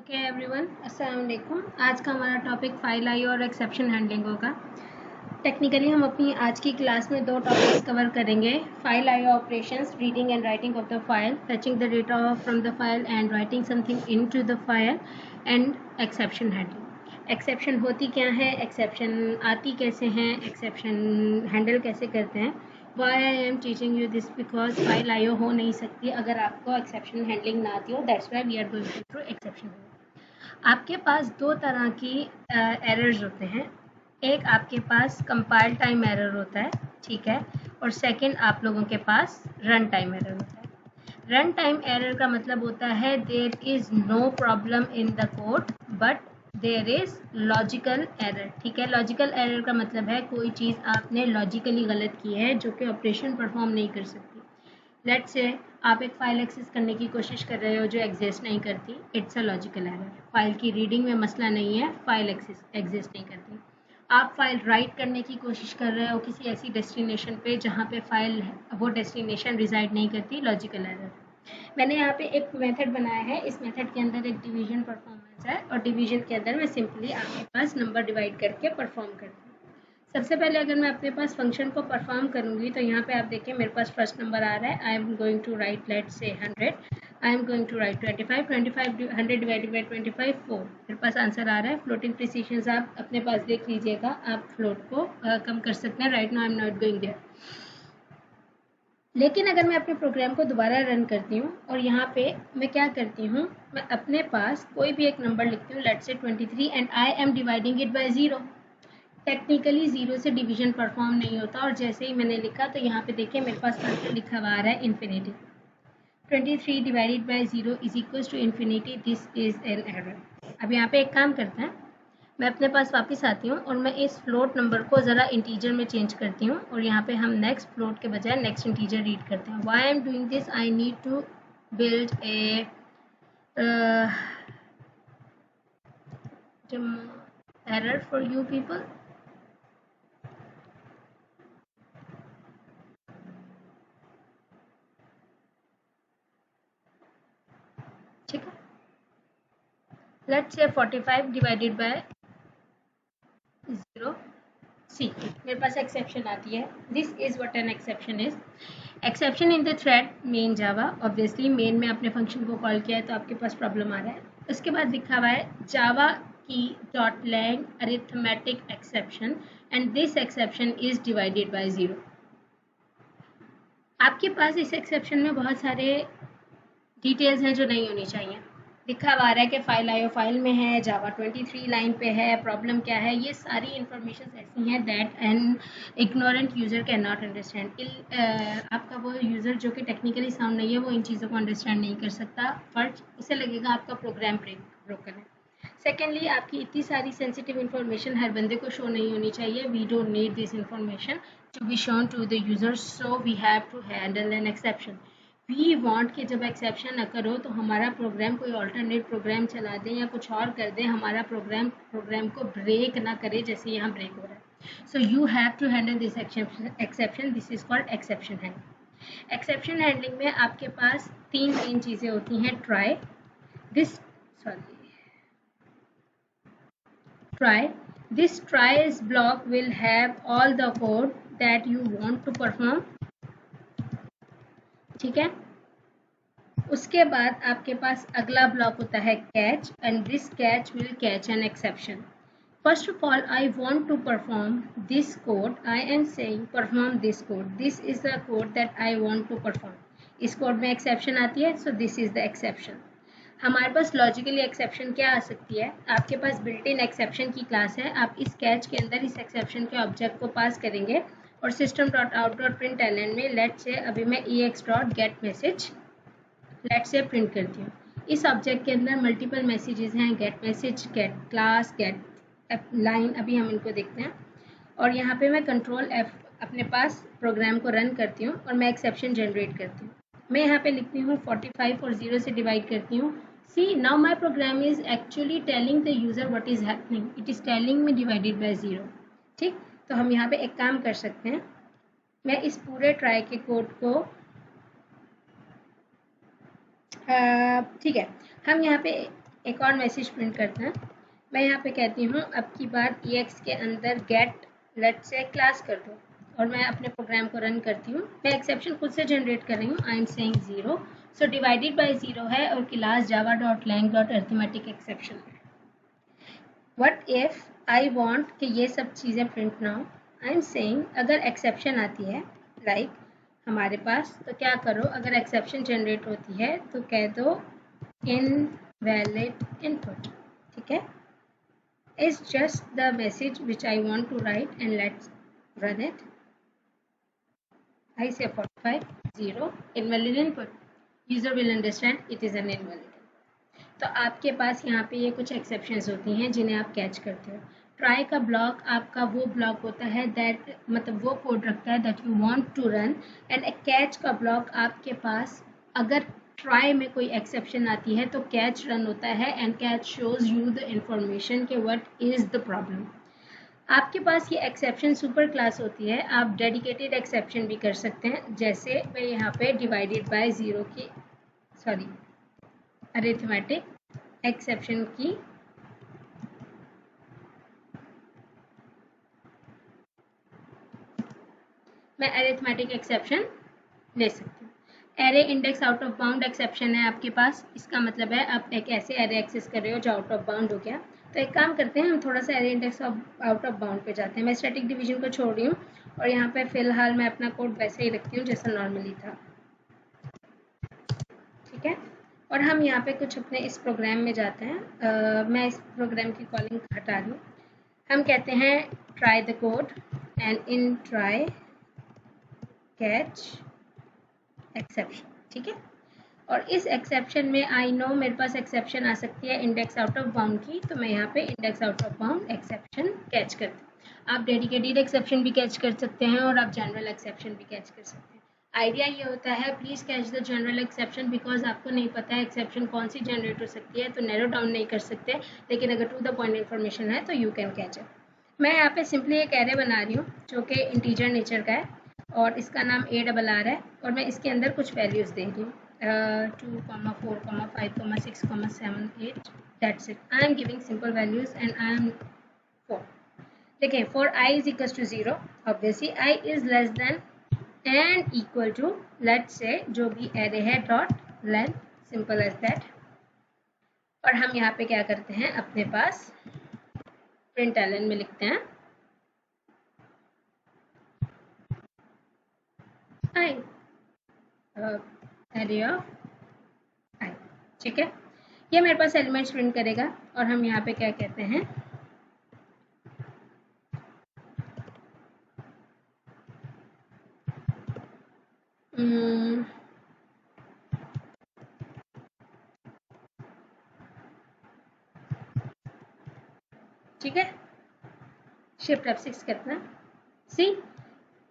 Okay everyone, अस्सलाम वालेकुम। आज का हमारा टॉपिक फाइल आई और एक्सेप्शन हैंडलिंग होगा। टेक्निकली हम अपनी आज की क्लास में दो टॉपिक्स कवर करेंगे, file I operations, reading and writing of the file, fetching the data from the file and writing something into the file, and exception handling. Exception होती क्या है, एक्सेप्शन आती कैसे हैं, एक्सेप्शन हैंडल कैसे करते हैं। Why I am teaching you this because file IO हो नहीं सकती अगर आपको एक्सेप्शन हैंडलिंग ना आती हो। That's why we are going through exception. आपके पास दो तरह की एरर्स होते हैं। एक आपके पास कंपाइल टाइम एरर होता है, ठीक है, और सेकंड आप लोगों के पास रन टाइम एरर होता है। रन टाइम एरर का मतलब होता है there is no problem in the code but there is logical error. ठीक है, लॉजिकल एरर का मतलब है कोई चीज़ आपने लॉजिकली गलत की है जो कि ऑपरेशन परफॉर्म नहीं कर सकती। लेट्स से आप एक फाइल एक्सेस करने की कोशिश कर रहे हो जो एग्जिस्ट नहीं करती, it's a logical error. File की रीडिंग में मसला नहीं है, फाइल एग्जिस्ट नहीं करती। आप फाइल राइट करने की कोशिश कर रहे हो किसी ऐसी डेस्टिनेशन पे जहाँ पे फाइल वो डेस्टिनेशन रिजाइड नहीं करती, लॉजिकल एरर। मैंने यहाँ पे एक मेथड बनाया है, इस मेथड के अंदर एक डिवीजन परफॉर्मेंस है और डिवीजन के अंदर मैं सिंपली आपके पास नंबर डिवाइड करके परफॉर्म करती हूँ। सबसे पहले अगर मैं अपने पास फंक्शन को परफॉर्म करूँगी तो यहाँ पे आप देखिए मेरे पास फर्स्ट नंबर आ रहा है। I am going to write let's say 100, I am going to write 25 100 divided by 25 4। मेरे पास आंसर आ रहा है। फ्लोटिंग प्रिसीशंस आप अपने पास देख लीजिएगा, आप फ्लोट को कम कर सकते हैं। Right now I am not going there. लेकिन अगर मैं अपने प्रोग्राम को दोबारा रन करती हूँ और यहाँ पे मैं क्या करती हूँ, मैं अपने पास कोई भी एक नंबर लिखती हूँ, let's say 23, and I am dividing it by 0। Technically 0 से डिवीजन परफॉर्म नहीं होता और जैसे ही मैंने लिखा तो यहाँ पे देखिए मेरे पास लिखा हुआ आ रहा है infinity. 23 divided by 0 is equal to infinity, this is an error. अब यहाँ पे एक काम करते हैं, मैं अपने पास वापस आती हूँ और मैं इस फ्लोट नंबर को ज़रा इंटीजर में चेंज करती हूँ और यहाँ पे हम नेक्स्ट फ्लोट के बजाय नेक्स्ट इंटीजर रीड करते हैं। Why I am doing this, I need to build a error for you people. ठीक है, लेट्स से 45 डिवाइडेड बाय 0 सी। मेरे पास एक्सेप्शन आती है। This is what an exception is. Exception in the thread main Java. Obviously main में आपने function को call किया है तो आपके पास प्रॉब्लम आ रहा है। उसके बाद लिखा हुआ है जावा की dot lang arithmetic exception and this exception is divided by 0। आपके पास इस एक्सेप्शन में बहुत सारे डिटेल्स हैं जो नहीं होनी चाहिए। लिखा हुआ है कि फाइल आईओ फाइल में है, जावा 23 लाइन पे है, प्रॉब्लम क्या है, ये सारी इंफॉर्मेशन ऐसी हैं that an ignorant user can not understand. आपका वो यूज़र जो कि टेक्निकली साउंड नहीं है वो इन चीज़ों को अंडरस्टैंड नहीं कर सकता। फर्स्ट उसे लगेगा आपका प्रोग्राम ब्रोकन है। सेकेंडली आपकी इतनी सारी सेंसिटिव इन्फॉर्मेशन हर बंदे को शो नहीं होनी चाहिए। We don't need this information to be shown to the user, so we have to handle an exception. We want कि जब एक्सेप्शन अकर हो तो हमारा प्रोग्राम कोई ऑल्टरनेट प्रोग्राम चला दें या कुछ और कर दें, हमारा प्रोग्राम को ब्रेक ना करे जैसे यहाँ ब्रेक हो रहा है। So you have to handle this exception, this is called exception handling. Exception handling में आपके पास तीन चीज़ें होती हैं। This tries block will have all the code that you want to perform। ठीक है, उसके बाद आपके पास अगला ब्लॉक होता है catch, and this catch will catch an exception. First of all I want to perform this code, I am saying perform this code, this is the code that I want to perform. इस code में exception आती है, so this is the exception. हमारे पास logically exception क्या आ सकती है, आपके पास बिल्ट इन एक्सेप्शन की क्लास है, आप इस कैच के अंदर इस एक्सेप्शन के ऑब्जेक्ट को पास करेंगे और system dot out dot print l में लेट से अभी मैं ex dot get message let say print करती हूँ। इस ऑब्जेक्ट के अंदर मल्टीपल मैसेजेस हैं, get message, get class, get line, अभी हम इनको देखते हैं। और यहाँ पे मैं कंट्रोल F अपने पास प्रोग्राम को रन करती हूँ और मैं एक्सेप्शन जनरेट करती हूँ। मैं यहाँ पे लिखती हूँ 45 और 0 से डिवाइड करती हूँ। See now my program is actually telling the user what is happening, it is telling me divided by 0। ठीक, तो हम यहाँ पे एक काम कर सकते हैं, मैं इस पूरे ट्राई के कोड को ठीक है, हम यहाँ पे एक और मैसेज प्रिंट करते हैं। मैं यहाँ पे कहती हूँ अब की बार EX के अंदर गेट लेट से क्लास कर दो, और मैं अपने प्रोग्राम को रन करती हूँ। मैं एक्सेप्शन खुद से जनरेट कर रही हूँ। I am saying 0, so divided by 0 है और class Java dot lang dot arithmetic exception है। व्हाट इफ आई वांट कि ये सब चीज़ें प्रिंट ना हो, आई एम सेइंग अगर एक्सेप्शन आती है लाइक हमारे पास, तो क्या करो, अगर एक्सेप्शन जनरेट होती है तो कह दो इनवैलिड इनपुट, ठीक है। It's just the message which I want to write, and let's run it. I say 45 0 invalid input. User will understand it is an invalid. तो आपके पास यहाँ पे ये कुछ एक्सेप्शंस होती हैं जिन्हें आप कैच करते हो। ट्राई का ब्लॉक आपका वो ब्लॉक होता है दैट मतलब वो कोड रखता है that you want to run, and catch का ब्लॉक आपके पास अगर ट्राई में कोई एक्सेप्शन आती है तो कैच रन होता है and catch shows you the information के व्हाट इज द प्रॉब्लम। आपके पास ये एक्सेप्शन सुपर क्लास होती है। आप डेडिकेटेड एक्सेप्शन भी कर सकते हैं, जैसे मैं यहाँ पे डिवाइडेड बाय 0 की अरिथमेटिक एक्सेप्शन की मैं अरिथमेटिक एक्सेप्शन ले सकती हूँ। Array index out of bound exception है आपके पास। इसका मतलब है आप एक ऐसे एरे एक्सेस कर रहे हो जो आउट ऑफ बाउंड हो गया। तो एक काम करते हैं, हम थोड़ा सा array index out of bound पे जाते हैं। मैं स्टैटिक डिवीजन को छोड़ रही हूँ और यहाँ पे फिलहाल मैं अपना कोड वैसे ही रखती हूँ जैसा नॉर्मली था, ठीक है। और हम यहाँ पे कुछ अपने इस प्रोग्राम में जाते हैं। मैं इस प्रोग्राम की कॉलिंग हटा दूँ। हम कहते हैं try the code and in try catch exception, ठीक है। और इस एक्सेप्शन में आई नो मेरे पास एक्सेप्शन आ सकती है इंडेक्स आउट ऑफ बाउंड की, तो मैं यहाँ पे index out of bound exception catch करती हूँ। आप डेडिकेटेड एक्सेप्शन भी कैच कर सकते हैं और आप जनरल एक्सेप्शन भी कैच कर सकते हैं। आइडिया ये होता है please catch the general exception, because आपको नहीं पता है एक्सेप्शन कौन सी जनरेट हो सकती है, तो नैरो डाउन नहीं कर सकते, लेकिन अगर टू द पॉइंट इन्फॉर्मेशन है तो यू कैन कैच इट। मैं यहाँ पे सिंपली एक एरे बना रही हूँ जो कि इंटीजर नेचर का है और इसका नाम ARR है, और मैं इसके अंदर कुछ वैल्यूज़ दे रही हूँ 2, 4, 5, 6, 7, 8, that's it. I am giving simple values and I am 4. देखिए for I is equals to 0, obviously I is less than and equal to let's say जो भी array है dot length, simple as that. और हम यहाँ पे क्या करते हैं, अपने पास println में लिखते हैं I array of I, ठीक है। ये मेरे पास एलिमेंट्स प्रिंट करेगा और हम यहाँ पे क्या कहते हैं ठीक है, शिफ्ट F6 करते हैं। सी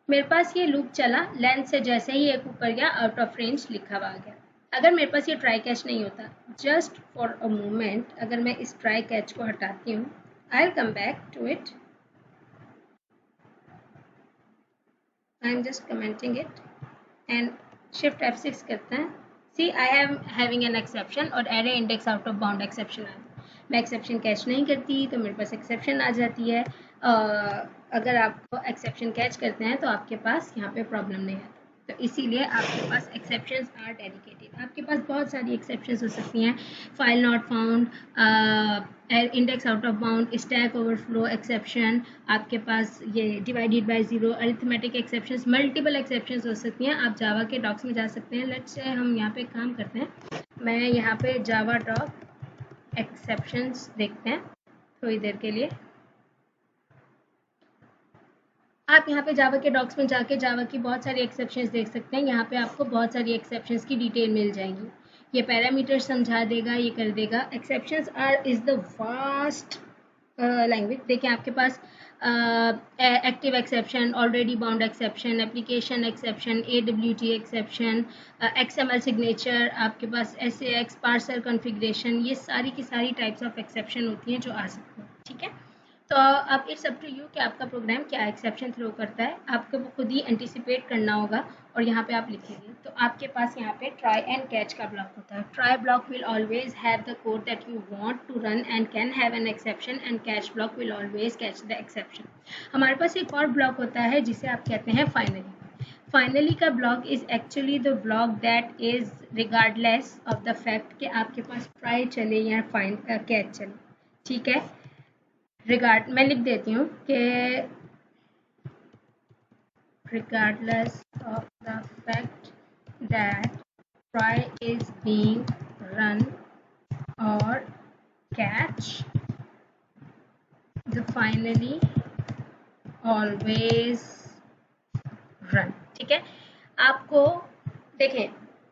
मेरे पास ये लूप चला, लेंथ से जैसे ही एक ऊपर गया आउट ऑफ रेंज लिखा हुआ आ गया। अगर मेरे पास ये ट्राई कैच नहीं होता, जस्ट फॉर अ मोमेंट अगर मैं इस ट्राई कैच को हटाती हूँ, I will come back to it, I am just commenting it and shift F6 करते हैं। See I am having an exception और array index out of bound exception आ गया। मैं एक्सेप्शन कैच नहीं करती तो मेरे पास एक्सेप्शन आ जाती है। अगर आप एक्सेप्शन कैच करते हैं तो आपके पास यहाँ पे प्रॉब्लम नहीं आती। तो इसीलिए आपके पास एक्सेप्शंस आर डेडिकेटेड। आपके पास बहुत सारी एक्सेप्शंस हो सकती हैं, file not found, index out of bound, stack overflow exception, आपके पास ये divided by 0, arithmetic exceptions, multiple exceptions हो सकती हैं। आप जावा के डॉक्स में जा सकते हैं। लेट्स से हम यहाँ पे काम करते हैं, मैं यहाँ पे जावा डॉक एक्सेप्शंस देखते हैं थोड़ी देर के लिए। आप यहाँ पे जावा के डॉक्स में जाके जावा की बहुत सारी एक्सेप्शंस देख सकते हैं। यहाँ पे आपको बहुत सारी एक्सेप्शंस की डिटेल मिल जाएंगी। ये पैरामीटर समझा देगा, ये कर देगा। Exceptions are is the vast language. देखिए आपके पास active exception, already bound exception, application exception, AWT exception, XML signature, आपके पास SAX, पार्सर कॉन्फ़िगरेशन, ये सारी की सारी टाइप्स ऑफ एक्सेप्शन होती हैं जो आ सकती हैं, ठीक है। तो अब इट्स अप टू यू कि आपका प्रोग्राम क्या एक्सेप्शन थ्रो करता है, आपको खुद ही एंटिसिपेट करना होगा और यहाँ पे आप लिखेंगे। तो आपके पास यहाँ पे ट्राई एंड कैच का ब्लॉक होता है। Try block will always have the code that you want to run and can have an exception, and catch block will always catch the exception. हमारे पास एक और ब्लॉक होता है जिसे आप कहते हैं फाइनली। फाइनली का block is actually the block that is regardless of the fact कि आपके पास ट्राई चले या कैच चले, ठीक है। रिगार्ड मैं लिख देती हूँ कि regardless of the fact that try is being run or catch, the finally always run, ठीक है। आपको देखें,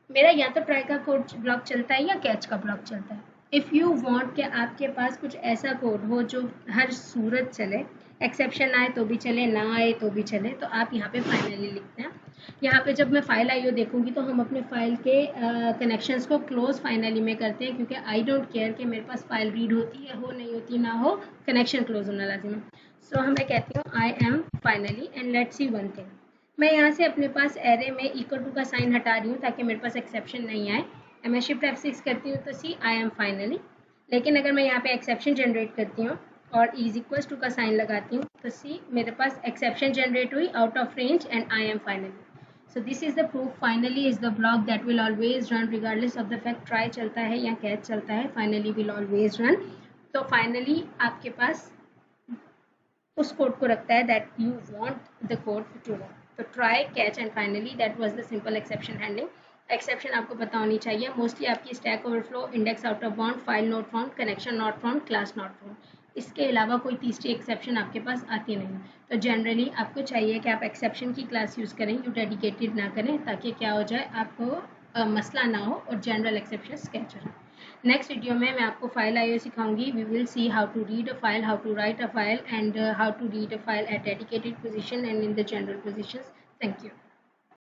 मेरा या तो ट्राई का कोड ब्लॉक चलता है या कैच का ब्लॉक चलता है। इफ़ यू वांट कि आपके पास कुछ ऐसा कोड हो जो हर सूरत चले, एक्सेप्शन आए तो भी चले, ना आए तो भी चले, तो आप यहाँ पे फाइनली लिखते हैं। यहाँ पे जब मैं फाइल आईओ देखूंगी तो हम अपने फाइल के कनेक्शंस को क्लोज फाइनली में करते हैं, क्योंकि आई डोंट केयर कि मेरे पास फाइल रीड होती है हो नहीं होती ना हो, कनेक्शन क्लोज होना लाजिम है। सो मैं कहती हूँ I am finally and let's see one thing. मैं यहाँ से अपने पास एरे में इक्वल टू का साइन हटा रही हूँ ताकि मेरे पास एक्सेप्शन नहीं आए। मैं शिफ्ट F6 करती हूँ तो सी आई एम फाइनली। लेकिन अगर मैं यहाँ पे एक्सेप्शन जनरेट करती हूँ और इज इक्वल्स टू का साइन लगाती हूँ तो सी मेरे पास एक्सेप्शन जनरेट हुई out of range and I am finally. So this is the proof. Finally is the block that will always run regardless of the fact try चलता है या कैच चलता है, फाइनली विल ऑलवेज रन। तो finally आपके पास उस code को रखता है that you want the code to run. तो try, catch and finally, that was the simple exception handling. Exception आपको पता होनी चाहिए। मोस्टली आपकी stack overflow, index out of bound, file not found, connection not found, class not found, इसके अलावा कोई तीसरी एक्सेप्शन आपके पास आती नहीं। तो जनरली आपको चाहिए कि आप एक्सेप्शन की क्लास यूज़ करें, यू डेडिकेटेड ना करें, ताकि क्या हो जाए, आपको मसला ना हो और जनरल एक्सेप्शन कैच हो जाए। नेक्स्ट वीडियो में मैं आपको फाइल आईओ सिखाऊंगी। We will see how to read a file, how to write a file, and how to read a file at dedicated position and in the general positions. Thank you.